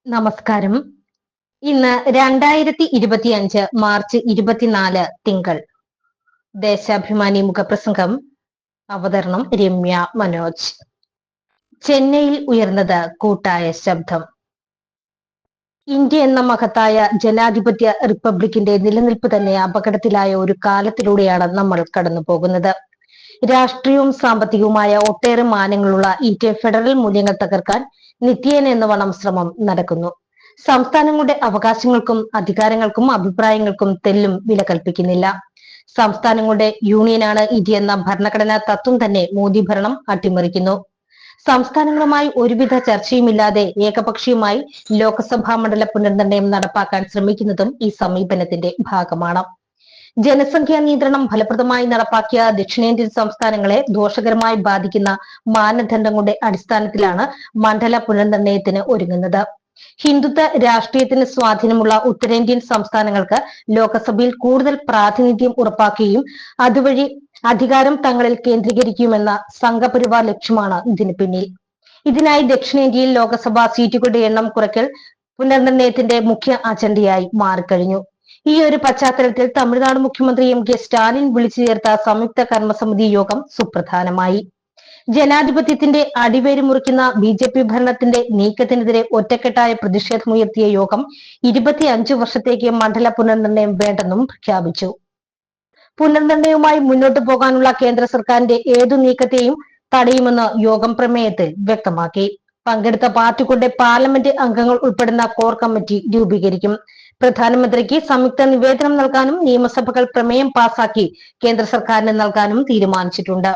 നമസ്കാരം. ഇന്ന് 2025 മാർച്ച് 24 തിങ്കൾ. ദേശാഭിമാനി മുഖപ്രസംഗം. അവതരണം രമ്യ മനോജ്. ചെന്നൈയിൽ ഉയർന്നത് കൂട്ടായ ശബ്ദം. ഇന്ത്യ എന്ന മഹത്തായ ജനാധിപത്യ റിപ്പബ്ലിക്കിന്റെ നിലനിൽപ്പ് തന്നെ അപകടത്തിലായ ഒരു കാലത്തിലൂടെയാണ് നമ്മൾ കടന്നു പോകുന്നത്. രാഷ്ട്രീയവും സാമ്പത്തികവുമായ ഒട്ടേറെ മാനങ്ങളുള്ള ഇന്ത്യ ഫെഡറൽ മൂല്യങ്ങൾ തകർക്കാൻ നിത്യേന എന്നവണ്ണം ശ്രമം നടക്കുന്നു. സംസ്ഥാനങ്ങളുടെ അവകാശങ്ങൾക്കും അധികാരങ്ങൾക്കും അഭിപ്രായങ്ങൾക്കും തെല്ലും വില കൽപ്പിക്കുന്നില്ല. സംസ്ഥാനങ്ങളുടെ യൂണിയനാണ് ഇന്ത്യ എന്ന ഭരണഘടനാ തത്വം തന്നെ മോദി ഭരണം അട്ടിമറിക്കുന്നു. സംസ്ഥാനങ്ങളുമായി ഒരുവിധ ചർച്ചയുമില്ലാതെ ഏകപക്ഷീയമായി ലോക്സഭാ മണ്ഡല പുനർനിർണയം നടപ്പാക്കാൻ ശ്രമിക്കുന്നതും ഈ സമീപനത്തിന്റെ ഭാഗമാണ്. ജനസംഖ്യാ നിയന്ത്രണം ഫലപ്രദമായി നടപ്പാക്കിയ ദക്ഷിണേന്ത്യൻ സംസ്ഥാനങ്ങളെ ദോഷകരമായി ബാധിക്കുന്ന മാനദണ്ഡങ്ങളുടെ അടിസ്ഥാനത്തിലാണ് മണ്ഡല പുനർനിർണയത്തിന് ഒരുങ്ങുന്നത്. ഹിന്ദുത്വ രാഷ്ട്രീയത്തിന് സ്വാധീനമുള്ള ഉത്തരേന്ത്യൻ സംസ്ഥാനങ്ങൾക്ക് ലോക്സഭയിൽ കൂടുതൽ പ്രാതിനിധ്യം ഉറപ്പാക്കുകയും അതുവഴി അധികാരം തങ്ങളിൽ കേന്ദ്രീകരിക്കുമെന്ന സംഘപരിവാർ ലക്ഷ്യമാണ് ഇതിന് പിന്നിൽ. ഇതിനായി ദക്ഷിണേന്ത്യയിൽ ലോക്സഭാ സീറ്റുകളുടെ എണ്ണം കുറയ്ക്കൽ പുനർനിർണയത്തിന്റെ മുഖ്യ അജണ്ടയായി മാറിക്കഴിഞ്ഞു. ഈ ഒരു പശ്ചാത്തലത്തിൽ തമിഴ്നാട് മുഖ്യമന്ത്രി എം.കെ. സ്റ്റാലിൻ വിളിച്ചു ചേർത്ത സംയുക്ത കർമ്മസമിതി യോഗം സുപ്രധാനമായി. ജനാധിപത്യത്തിന്റെ അടിവേര് മുറിക്കുന്ന ബി.ജെ.പി. ഭരണത്തിന്റെ നീക്കത്തിനെതിരെ ഒറ്റക്കെട്ടായ പ്രതിഷേധമുയർത്തിയ യോഗം 25 വർഷത്തേക്ക് മണ്ഡല പുനർനിർണയം വേണ്ടെന്നും പ്രഖ്യാപിച്ചു. പുനർനിർണയവുമായി മുന്നോട്ടു പോകാനുള്ള കേന്ദ്ര സർക്കാരിന്റെ ഏതു നീക്കത്തെയും തടയുമെന്ന് യോഗം പ്രമേയത്തിൽ വ്യക്തമാക്കി. പങ്കെടുത്ത പാർട്ടികളുടെ പാർലമെന്റ് അംഗങ്ങൾ ഉൾപ്പെടുന്ന കോർ കമ്മിറ്റി രൂപീകരിക്കും. പ്രധാനമന്ത്രിക്ക് സംയുക്ത നിവേദനം നൽകാനും നിയമസഭകൾ പ്രമേയം പാസാക്കി കേന്ദ്ര സർക്കാരിന് നൽകാനും തീരുമാനിച്ചിട്ടുണ്ട്.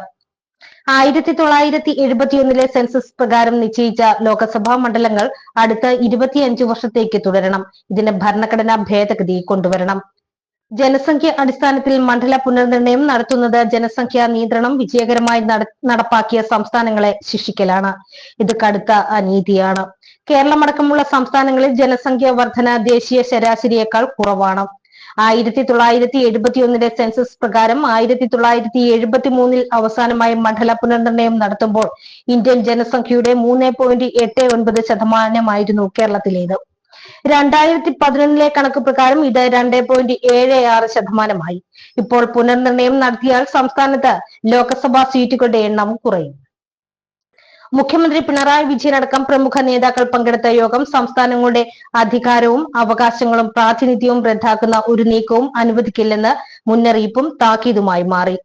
1971 സെൻസസ് പ്രകാരം നിശ്ചയിച്ച ലോക്സഭാ മണ്ഡലങ്ങൾ അടുത്ത 25 വർഷത്തേക്ക് തുടരണം. ഇതിന് ഭരണഘടനാ ഭേദഗതി കൊണ്ടുവരണം. ജനസംഖ്യ അടിസ്ഥാനത്തിൽ മണ്ഡല പുനർനിർണയം നടത്തുന്നത് ജനസംഖ്യാ നിയന്ത്രണം വിജയകരമായി നടപ്പാക്കിയ സംസ്ഥാനങ്ങളെ ശിക്ഷിക്കലാണ്. ഇത് കടുത്ത അനീതിയാണ്. കേരളമടക്കമുള്ള സംസ്ഥാനങ്ങളിൽ ജനസംഖ്യാ വർധന ദേശീയ ശരാശരിയേക്കാൾ കുറവാണ്. 1971 സെൻസസ് പ്രകാരം 1973 അവസാനമായി മണ്ഡല പുനർനിർണയം നടത്തുമ്പോൾ ഇന്ത്യൻ ജനസംഖ്യയുടെ 3.89% കേരളത്തിലേത്. 2011 കണക്ക് പ്രകാരം ഇത് 2.76%. ഇപ്പോൾ പുനർനിർണയം നടത്തിയാൽ സംസ്ഥാനത്ത് ലോക്സഭാ സീറ്റുകളുടെ എണ്ണം കുറയും. മുഖ്യമന്ത്രി പിണറായി വിജയൻ അടക്കം പ്രമുഖ നേതാക്കൾ പങ്കെടുത്ത യോഗം സംസ്ഥാനങ്ങളുടെ അധികാരവും അവകാശങ്ങളും പ്രാതിനിധ്യവും റദ്ദാക്കുന്ന ഒരു നീക്കവും അനുവദിക്കില്ലെന്ന് മുന്നറിയിപ്പും താക്കീതുമായി മാറി.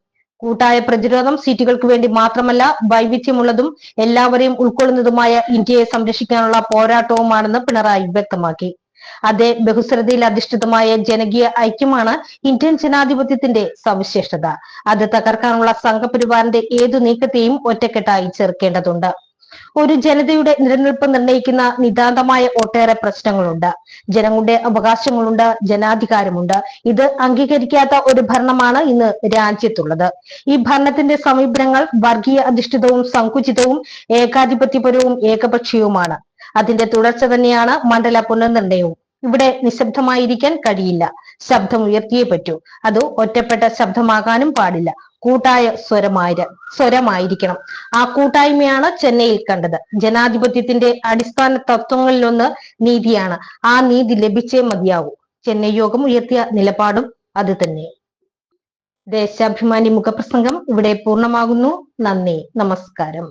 കൂട്ടായ പ്രതിരോധം സീറ്റുകൾക്ക് വേണ്ടി മാത്രമല്ല, വൈവിധ്യമുള്ളതും എല്ലാവരെയും ഉൾക്കൊള്ളുന്നതുമായ ഇന്ത്യയെ സംരക്ഷിക്കാനുള്ള പോരാട്ടവുമാണെന്ന് പിണറായി വ്യക്തമാക്കി. അതേ ബഹുസ്വരതയിൽ അധിഷ്ഠിതമായ ജനകീയ ഐക്യമാണ് ഇന്ത്യൻ ജനാധിപത്യത്തിന്റെ സവിശേഷത. അത് തകർക്കാനുള്ള സംഘപരിവാറിന്റെ ഏതു നീക്കത്തെയും ഒറ്റക്കെട്ടായി ചെറുക്കേണ്ടതുണ്ട്. ഒരു ജനതയുടെ നിലനിൽപ്പ് നിർണ്ണയിക്കുന്ന നിതാന്തമായ ഒട്ടേറെ പ്രശ്നങ്ങളുണ്ട്. ജനങ്ങളുടെ അവകാശങ്ങളുണ്ട്, ജനാധികാരമുണ്ട്. ഇത് അംഗീകരിക്കാത്ത ഒരു ഭരണമാണ് ഇന്ന് രാജ്യത്തുള്ളത്. ഈ ഭരണത്തിന്റെ സമീപനങ്ങൾ വർഗീയ അധിഷ്ഠിതവും സങ്കുചിതവും ഏകാധിപത്യപരവും ഏകപക്ഷീയവുമാണ്. അതിന്റെ തുടർച്ച തന്നെയാണ് മണ്ഡല പുനർനിർണയവും. ഇവിടെ നിശബ്ദമായിരിക്കാൻ കഴിയില്ല. ശബ്ദം ഉയർത്തിയേ പറ്റൂ. അത് ഒറ്റപ്പെട്ട ശബ്ദമാകാനും പാടില്ല. കൂട്ടായ സ്വരമായിരിക്കണം. ആ കൂട്ടായ്മയാണ് ചെന്നൈയിൽ കണ്ടത്. ജനാധിപത്യത്തിന്റെ അടിസ്ഥാന തത്വങ്ങളിലൊന്ന് നീതിയാണ്. ആ നീതി ലഭിച്ചേ മതിയാവൂ. ചെന്നൈ യോഗം ഉയർത്തിയ നിലപാടും അത് തന്നെ. ദേശാഭിമാനി മുഖപ്രസംഗം ഇവിടെ പൂർണ്ണമാകുന്നു. നന്ദി, നമസ്കാരം.